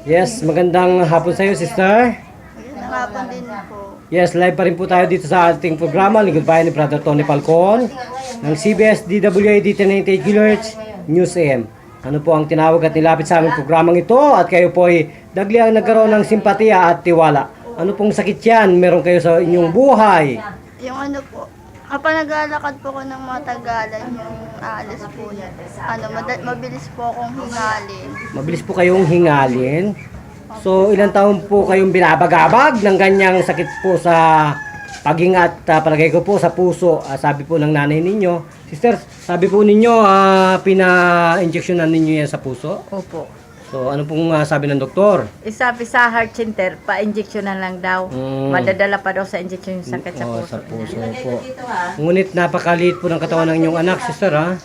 Yes, magandang hapon sa iyo, sister. Magandang hapon din po. Yes, live pa rin po tayo dito sa ating programa, Lingkod Bayan ni Brother Tony Falcon ng CBS DWAD 1098 kHz News AM. Ano po ang tinawag at nilapit sa aming programang ito at kayo po ay dagli ang nagkaroon ng simpatiya at tiwala. Ano pong sakit yan meron kayo sa inyong buhay? Yung ano po, kapag naglalakad po ko ng matagalan, yung aalis po yan. Mabilis po akong hingalin. Mabilis po kayong hingalin. So, ilang taon po kayong binabagabag ng ganyang sakit po sa paghinga at palagay ko po sa puso. Sabi po ng nanay ninyo, sister, sabi po ninyo, pina-injectionan ninyo yan sa puso? Opo. So, ano pong sabi ng doktor? Sabi sa heart center, pa-injection lang daw. Madadala pa daw sa injection yung sakit sa puso. Sa puso po. Ngunit napakaliit po ng katawan ng inyong anak, sister, ha?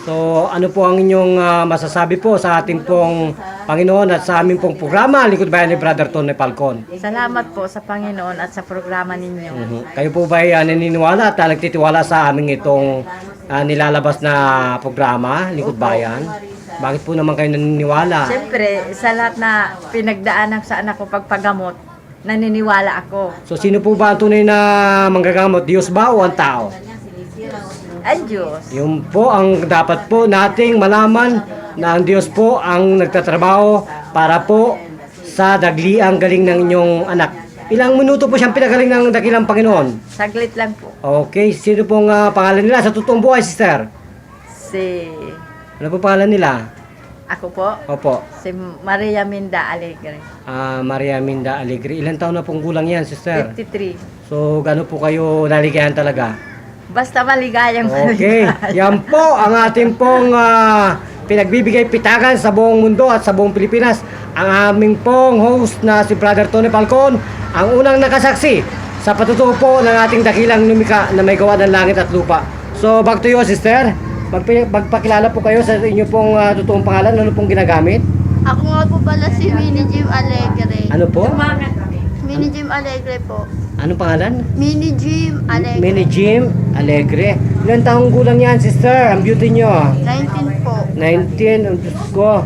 So, ano po ang inyong masasabi po sa ating pong Panginoon at sa aming pong programa, Lingkod Bayan ni Brother Tony Falcon? Salamat po sa Panginoon at sa programa ninyo. Kayo po ba ay naniniwala at nagtitiwala sa aming itong nilalabas na programa, Lingkod Bayan? Bakit po naman kayo naniniwala? Siyempre, sa lahat na pinagdaanan sa anak ko pagpagamot, naniniwala ako. So, sino po ba ang tunay na manggagamot? Diyos ba o ang tao? Ay Diyos. Yun po ang dapat po nating malaman na ang Diyos po ang nagtatrabaho para po sa dagliang galing ng inyong anak. Ilang minuto po siyang pinagaling ng dakilang Panginoon? Saglit lang po. Okay, sino pong pangalan nila sa totoong buhay, sister? Ano po pangalan nila? Ako po, Opo. si Maria Minda Alegre. Maria Minda Alegre. Ilang taon na pong gulang yan, sister? 53. So, gano'n po kayo naligayan talaga? Basta maligayang Okay, yan po ang ating pong pinagbibigay pitagan sa buong mundo at sa buong Pilipinas. Ang aming pong host na si Brother Tony Falcon, ang unang nakasaksi sa patutuo po ng ating dakilang lumika na may gawa ng langit at lupa. So, back to you, sister. Magpakilala po kayo sa inyo pong totoong pangalan. Ano pong ginagamit? Ako nga po pala si Mini Jim Alegre. Ano po? Mini Jim Alegre po. Anong pangalan? Mini Jim Alegre. Mini Jim Alegre. Ilan taong gulang yan, sister? Ang beauty nyo? 19 po. 19, ang Diyos ko.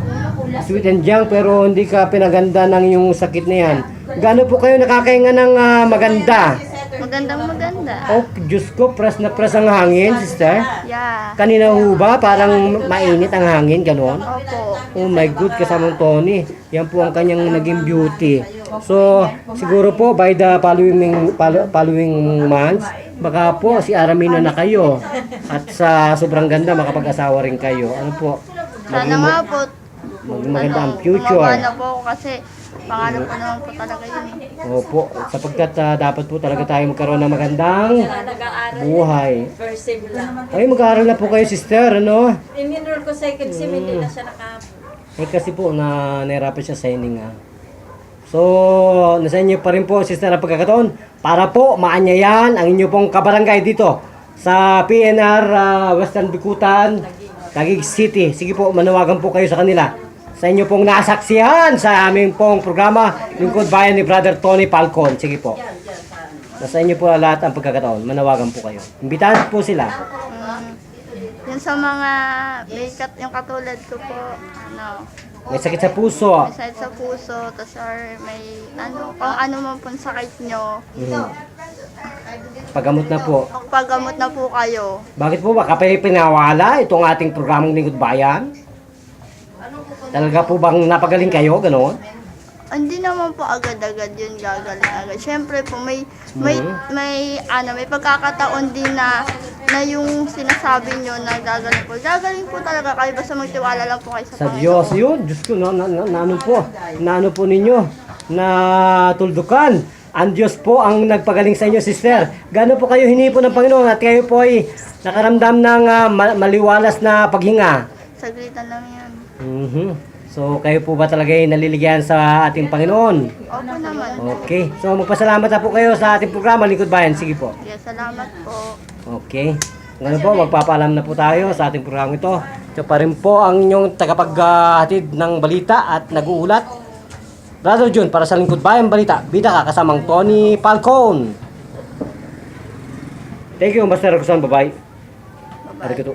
Sweet and young, pero hindi ka pinaganda ng iyong sakit na yan. Gaano po kayo nakakahinga ng maganda? Magandang maganda. Oh, Diyos ko, press na press ang hangin, sister. Yeah. Kanina ho ba, parang mainit ang hangin, gano'n? Opo. Oh my God, kasamang Tony. Yan po ang kanyang naging beauty. So, siguro po, by the following months, baka po si Aramina na kayo. At sa sobrang ganda, makapag-asawa rin kayo. Ano po? Sana nga po. Maganda ang future. Tumaba na po ako kasi pangarap ko naman po talaga yun eh. Opo, sapagkat dapat po talaga tayo magkaroon ng magandang buhay. Ay, mag-aaral na po kayo, sister, ano? In-enroll ko second sim, hindi na siya Kasi po, nahirapan siya sa hininga. So, nasa inyo pa rin po, sister, ang pagkakataon para po maanyayan ang inyo pong kabarangay dito sa PNR Western Bikutan, Taguig City. Sige po, manawagan po kayo sa kanila. Sa inyo pong nasaksihan sa aming pong programa, Lingkod Bayan ni Brother Tony Falcon. Sige po. Nasa inyo po lahat ang pagkakataon. Manawagan po kayo. Imbitahan po sila. Yun sa mga yung katulad ko po, May sakit sa puso. may sakit sa puso, tapos may kung ano man pong sakit nyo, Pagamot na po. paggamot na po kayo. Bakit po ba kapay pinawala itong ating programang Lingkod Bayan? Talaga po bang napagaling kayo, gano'n? Hindi naman po agad-agad yun gagaling agad. Siyempre po may pagkakataon din na yung sinasabi nyo na gagaling po. Gagaling po talaga kayo basta magtiwala lang po kayo sa Sa Panginoon. Diyos yun. Diyos ko, naano po ninyo na tuldukan. Ang Diyos po ang nagpagaling sa inyo, sister. Gano'n po kayo hinipo ng Panginoon at kayo po ay nakaramdam ng maliwalas na paghinga. Saglitan lang yan. So, kayo po ba talaga ay naliligayan sa ating Panginoon? Opo naman. Okay. So, magpasalamat na po kayo sa ating programa, Lingkod Bayan. Sige po. Yes, salamat po. Okay. Ngayon po, magpapaalam na po tayo sa ating programa ito. Ito pa rin po ang inyong tagapaghatid ng balita at nag-uulat. Brother Jun, para sa Lingkod Bayan Balita, bida ka kasamang Tony Falcon. Thank you, Master Roxanne. Bye-bye. Arigato.